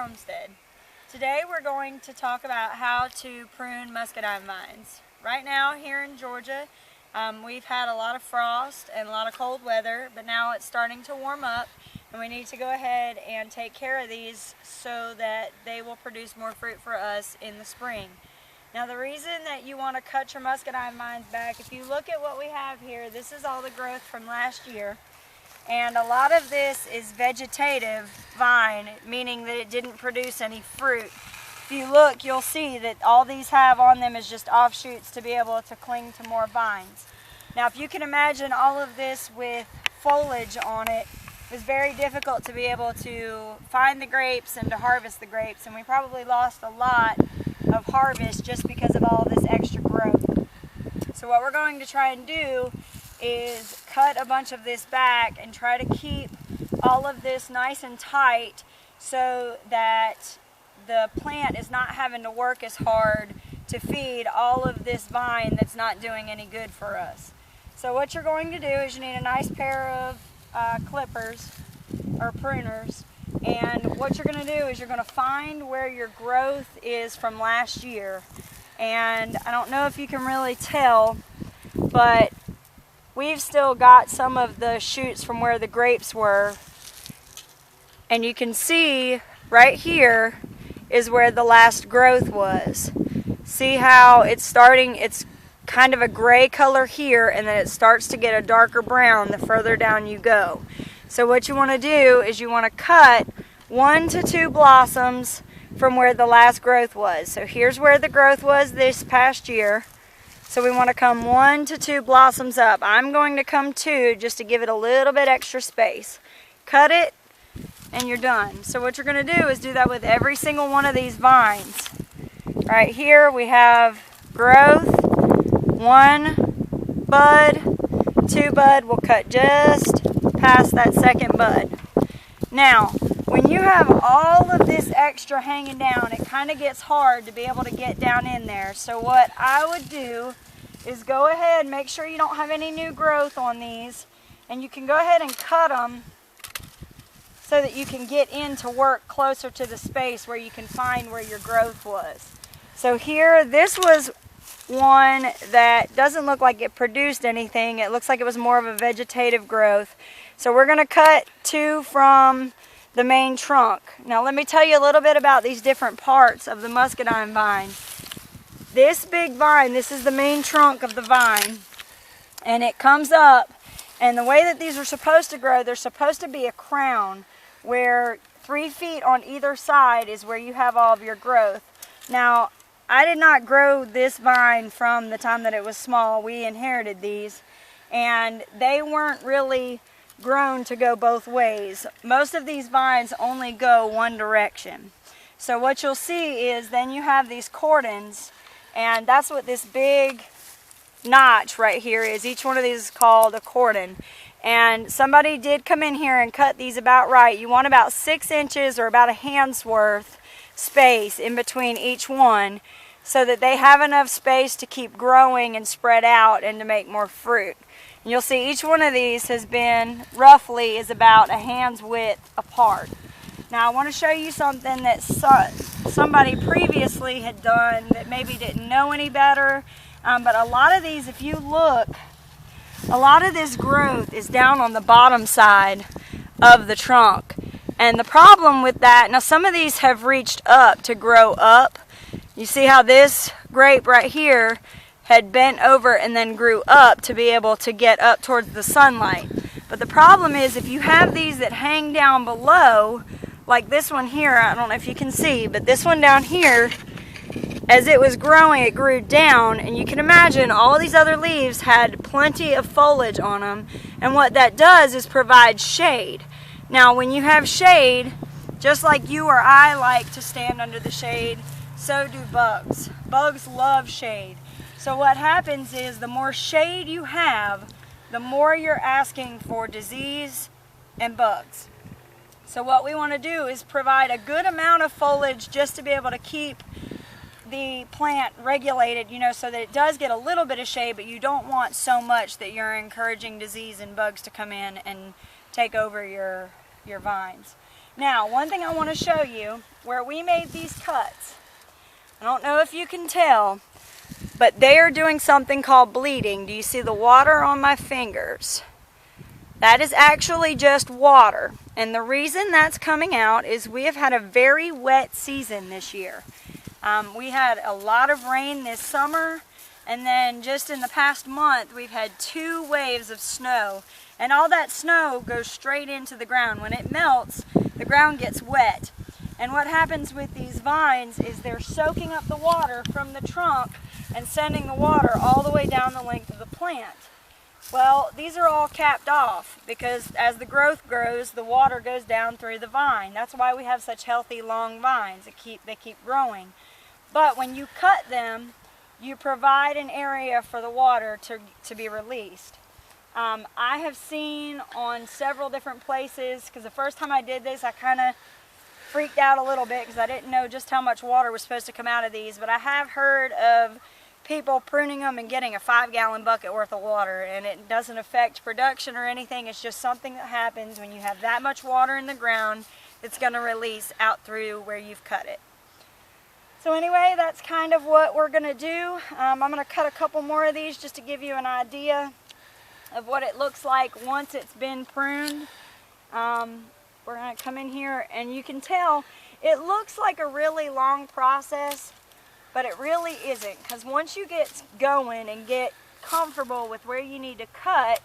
Homestead. Today we're going to talk about how to prune muscadine vines. Right now here in Georgia, we've had a lot of frost and a lot of cold weather, but now it's starting to warm up and we need to go ahead and take care of these so that they will produce more fruit for us in the spring. Now the reason that you want to cut your muscadine vines back, if you look at what we have here, this is all the growth from last year. And a lot of this is vegetative vine, meaning that it didn't produce any fruit. If you look, you'll see that all these have on them is just offshoots to be able to cling to more vines. Now if you can imagine all of this with foliage on it, it was very difficult to be able to find the grapes and to harvest the grapes, and we probably lost a lot of harvest just because of all this extra growth. So what we're going to try and do is cut a bunch of this back and try to keep all of this nice and tight so that the plant is not having to work as hard to feed all of this vine that's not doing any good for us. So what you're going to do is you need a nice pair of clippers or pruners, and what you're going to do is you're going to find where your growth is from last year. And I don't know if you can really tell, but we've still got some of the shoots from where the grapes were, and you can see right here is where the last growth was. See how it's starting, it's kind of a gray color here, and then it starts to get a darker brown the further down you go. So what you want to do is you want to cut 1 to 2 blossoms from where the last growth was. So here's where the growth was this past year. So we want to come 1 to 2 blossoms up. I'm going to come 2 just to give it a little bit extra space. Cut it and you're done. So what you're going to do is do that with every single one of these vines. Right here we have growth, 1 bud, 2 bud. We'll cut just past that second bud. Now when you have all of this extra hanging down, it kind of gets hard to be able to get down in there. So what I would do is go ahead, make sure you don't have any new growth on these, and you can go ahead and cut them so that you can get in to work closer to the space where you can find where your growth was. So here, this was one that doesn't look like it produced anything. It looks like it was more of a vegetative growth. So we're going to cut 2 from the main trunk. Now let me tell you a little bit about these different parts of the muscadine vine. This big vine, this is the main trunk of the vine, and it comes up, and the way that these are supposed to grow, they're supposed to be a crown where 3 feet on either side is where you have all of your growth. Now I did not grow this vine from the time that it was small. We inherited these, and they weren't really grown to go both ways. Most of these vines only go one direction. So what you'll see is then you have these cordons, and that's what this big notch right here is. Each one of these is called a cordon. And somebody did come in here and cut these about right. You want about 6 inches or about a hand's worth space in between each one so that they have enough space to keep growing and spread out and to make more fruit. And you'll see each one of these has been roughly is about a hand's width apart. Now I want to show you something that somebody previously had done that maybe didn't know any better, but a lot of these, if you look, a lot of this growth is down on the bottom side of the trunk. And the problem with that, now some of these have reached up to grow up. You see how this grape right here had bent over and then grew up to be able to get up towards the sunlight. But the problem is if you have these that hang down below, like this one here, I don't know if you can see, but this one down here, as it was growing, it grew down, and you can imagine all these other leaves had plenty of foliage on them, and what that does is provide shade. Now when you have shade, just like you or I like to stand under the shade, so do bugs. Bugs love shade. So what happens is the more shade you have, the more you're asking for disease and bugs. So what we want to do is provide a good amount of foliage just to be able to keep the plant regulated, you know, so that it does get a little bit of shade, but you don't want so much that you're encouraging disease and bugs to come in and take over your vines. Now, one thing I want to show you, where we made these cuts, I don't know if you can tell, but they are doing something called bleeding. Do you see the water on my fingers? That is actually just water. And the reason that's coming out is we have had a very wet season this year. We had a lot of rain this summer, and then just in the past month we've had 2 waves of snow. And all that snow goes straight into the ground. When it melts, the ground gets wet. And what happens with these vines is they're soaking up the water from the trunk and sending the water all the way down the length of the plant. Well, these are all capped off because as the growth grows, the water goes down through the vine. That's why we have such healthy long vines. They keep growing. But when you cut them, you provide an area for the water to be released. I have seen on several different places, because the first time I did this, I kind of freaked out a little bit because I didn't know just how much water was supposed to come out of these, but I have heard of people pruning them and getting a 5-gallon bucket worth of water, and it doesn't affect production or anything. It's just something that happens when you have that much water in the ground that's going to release out through where you've cut it. So anyway, that's kind of what we're going to do. I'm going to cut a couple more of these just to give you an idea of what it looks like once it's been pruned. We're going to come in here and you can tell it looks like a really long process, but it really isn't, because once you get going and get comfortable with where you need to cut,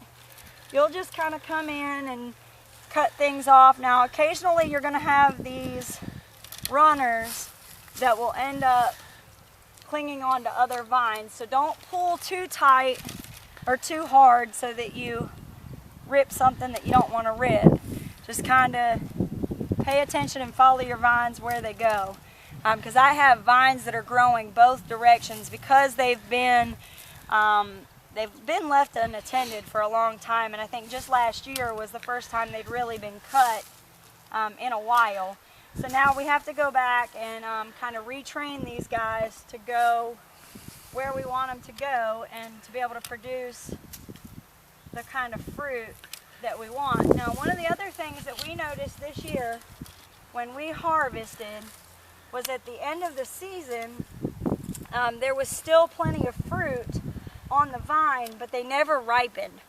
you'll just kind of come in and cut things off. Now occasionally you're going to have these runners that will end up clinging on to other vines, so don't pull too tight or too hard so that you rip something that you don't want to rip. Just kind of pay attention and follow your vines where they go. Because I have vines that are growing both directions because they've been left unattended for a long time, and I think just last year was the first time they'd really been cut in a while. So now we have to go back and kind of retrain these guys to go where we want them to go and to be able to produce the kind of fruit that we want. Now, one of the other things that we noticed this year when we harvested was at the end of the season, there was still plenty of fruit on the vine, but they never ripened.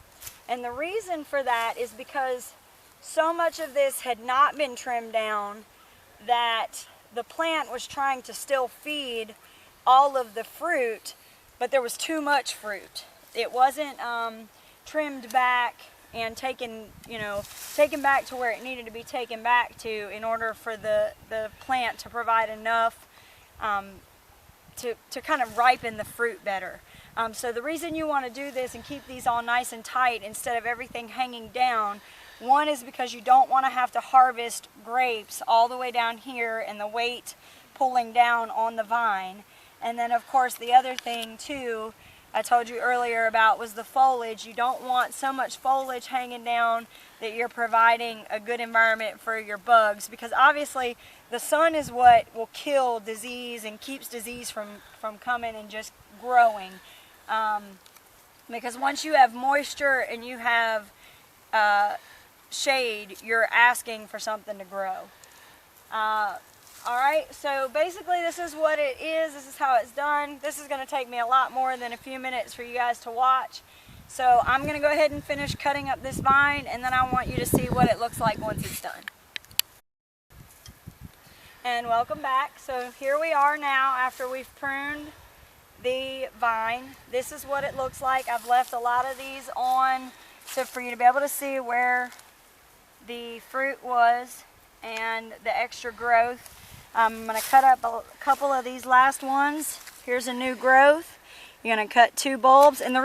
And the reason for that is because so much of this had not been trimmed down that the plant was trying to still feed all of the fruit, but there was too much fruit. It wasn't trimmed back and taken back to where it needed to be taken back to in order for the plant to provide enough to kind of ripen the fruit better. So the reason you want to do this and keep these all nice and tight instead of everything hanging down, one is because you don't want to have to harvest grapes all the way down here and the weight pulling down on the vine. And then of course the other thing too I told you earlier about was the foliage. You don't want so much foliage hanging down that you're providing a good environment for your bugs, because obviously the sun is what will kill disease and keeps disease from coming and just growing. Because once you have moisture and you have shade, you're asking for something to grow. Alright, so basically this is what it is. This is how it's done. This is going to take me a lot more than a few minutes for you guys to watch. So I'm going to go ahead and finish cutting up this vine, and then I want you to see what it looks like once it's done. And welcome back. So here we are now after we've pruned the vine. This is what it looks like. I've left a lot of these on so for you to be able to see where the fruit was and the extra growth. I'm going to cut up a couple of these last ones. Here's a new growth. You're going to cut 2 bulbs and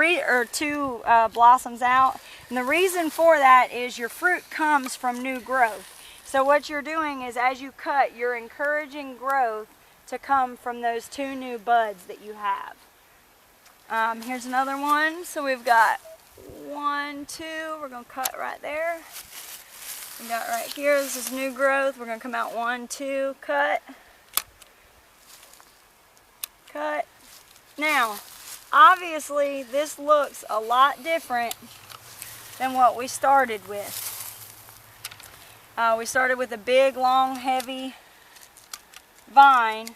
two blossoms out. And the reason for that is your fruit comes from new growth. So what you're doing is as you cut, you're encouraging growth to come from those 2 new buds that you have. Here's another one. So we've got 1, 2. We're going to cut right there. We got right here, this is new growth. We're going to come out 1, 2, cut. Cut. Now, obviously this looks a lot different than what we started with. We started with a big, long, heavy vine,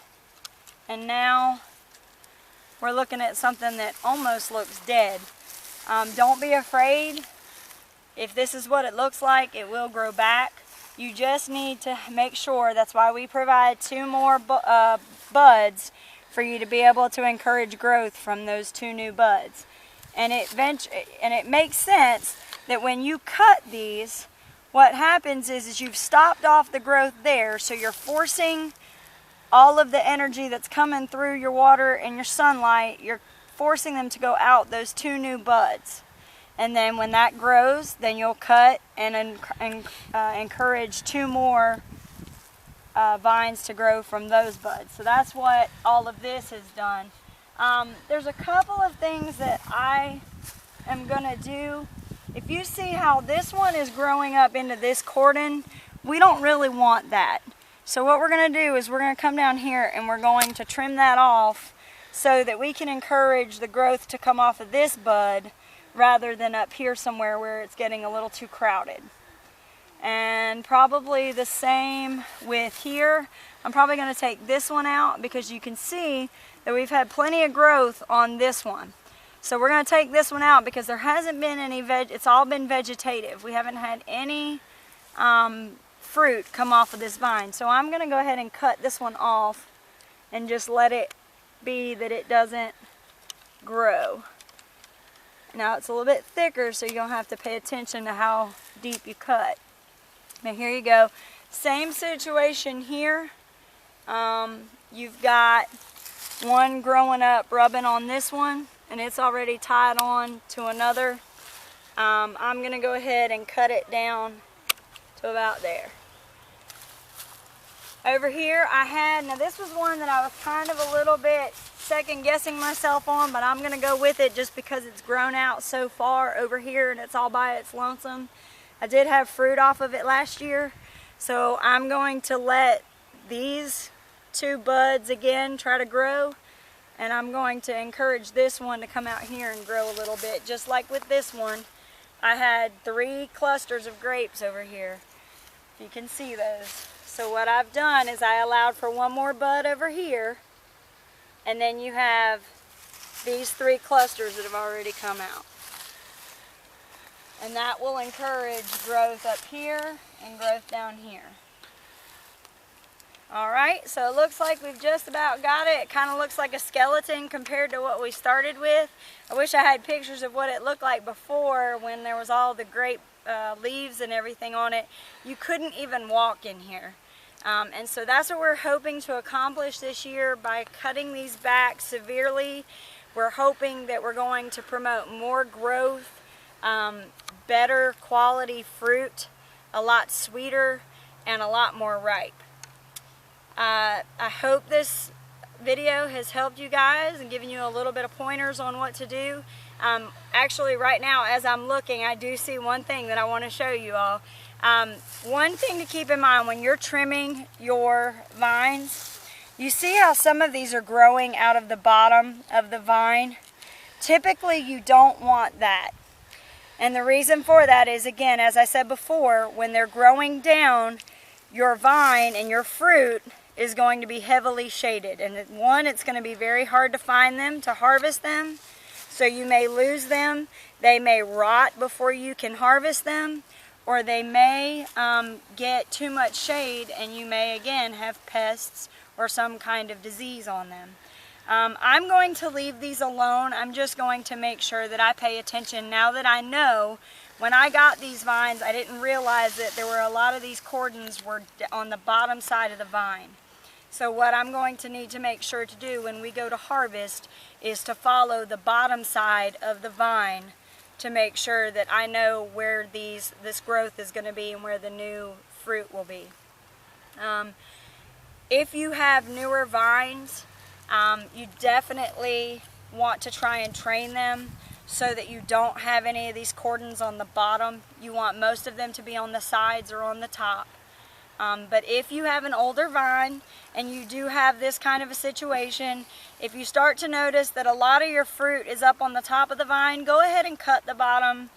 and now we're looking at something that almost looks dead. Don't be afraid. If this is what it looks like, it will grow back. You just need to make sure, that's why we provide 2 more buds for you to be able to encourage growth from those 2 new buds. And it makes sense that when you cut these, what happens is you've stopped off the growth there, so you're forcing all of the energy that's coming through your water and your sunlight, you're forcing them to go out those 2 new buds. And then when that grows, then you'll cut and encourage 2 more vines to grow from those buds. So that's what all of this has done. There's a couple of things that I am going to do. If you see how this one is growing up into this cordon, we don't really want that. So what we're going to do is we're going to come down here and we're going to trim that off so that we can encourage the growth to come off of this bud rather than up here somewhere where it's getting a little too crowded. And probably the same with here. I'm probably going to take this one out because you can see that we've had plenty of growth on this one. So we're going to take this one out because there hasn't been any it's all been vegetative. We haven't had any fruit come off of this vine. So I'm going to go ahead and cut this one off and just let it be that it doesn't grow. Now it's a little bit thicker, so you don't have to pay attention to how deep you cut. Now here you go. Same situation here. You've got one growing up rubbing on this one, and it's already tied on to another. I'm going to go ahead and cut it down to about there. Over here now this was one that I was kind of a little bit second guessing myself on, but I'm going to go with it just because it's grown out so far over here and it's all by its lonesome. I did have fruit off of it last year, so I'm going to let these 2 buds again try to grow, and I'm going to encourage this one to come out here and grow a little bit. Just like with this one, I had 3 clusters of grapes over here. You can see those. So what I've done is I allowed for 1 more bud over here, and then you have these 3 clusters that have already come out. And that will encourage growth up here and growth down here. Alright, so it looks like we've just about got it. It kind of looks like a skeleton compared to what we started with. I wish I had pictures of what it looked like before when there was all the grape leaves and everything on it. You couldn't even walk in here. And so that's what we're hoping to accomplish this year by cutting these back severely. We're hoping that we're going to promote more growth, better quality fruit, a lot sweeter, and a lot more ripe. I hope this video has helped you guys and given you a little bit of pointers on what to do. Actually, right now, as I'm looking, I do see one thing that I want to show you all. One thing to keep in mind when you're trimming your vines, you see how some of these are growing out of the bottom of the vine? Typically, you don't want that. And the reason for that is, again, as I said before, when they're growing down, your vine and your fruit is going to be heavily shaded. And one, it's going to be very hard to find them, to harvest them. So you may lose them. They may rot before you can harvest them. Or they may get too much shade and you may, again, have pests or some kind of disease on them. I'm going to leave these alone. I'm just going to make sure that I pay attention now that I know. When I got these vines, I didn't realize that there were a lot of these cordons were on the bottom side of the vine. So what I'm going to need to make sure to do when we go to harvest is to follow the bottom side of the vine to make sure that I know where this growth is going to be and where the new fruit will be. If you have newer vines, you definitely want to try and train them so that you don't have any of these cordons on the bottom. You want most of them to be on the sides or on the top. But if you have an older vine and you do have this kind of a situation, if you start to notice that a lot of your fruit is up on the top of the vine, go ahead and cut the bottom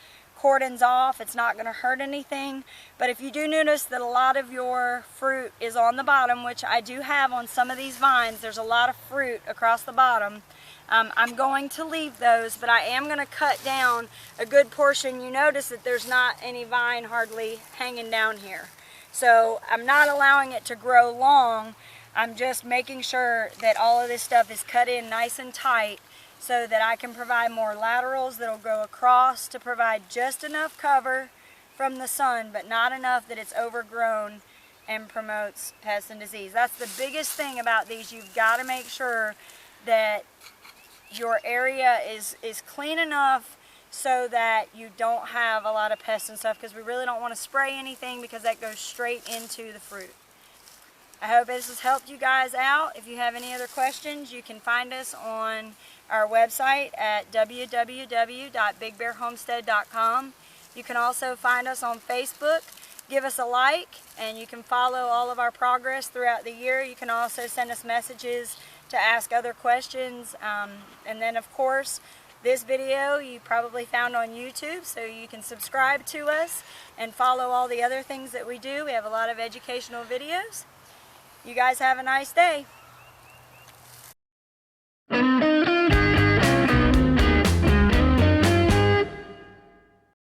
cordons off. It's not going to hurt anything. But if you do notice that a lot of your fruit is on the bottom, which I do have on some of these vines, there's a lot of fruit across the bottom. I'm going to leave those, but I am going to cut down a good portion. You notice that there's not any vine hardly hanging down here. So I'm not allowing it to grow long. I'm just making sure that all of this stuff is cut in nice and tight so that I can provide more laterals that'll go across to provide just enough cover from the sun, but not enough that it's overgrown and promotes pests and disease. That's the biggest thing about these. You've got to make sure that your area is clean enough so that you don't have a lot of pests and stuff, because we really don't want to spray anything because that goes straight into the fruit. I hope this has helped you guys out. If you have any other questions, you can find us on our website at www.bigbearhomestead.com. You can also find us on Facebook. Give us a like, and you can follow all of our progress throughout the year. You can also send us messages to ask other questions. And then, of course, this video you probably found on YouTube, so you can subscribe to us and follow all the other things that we do. We have a lot of educational videos. You guys have a nice day.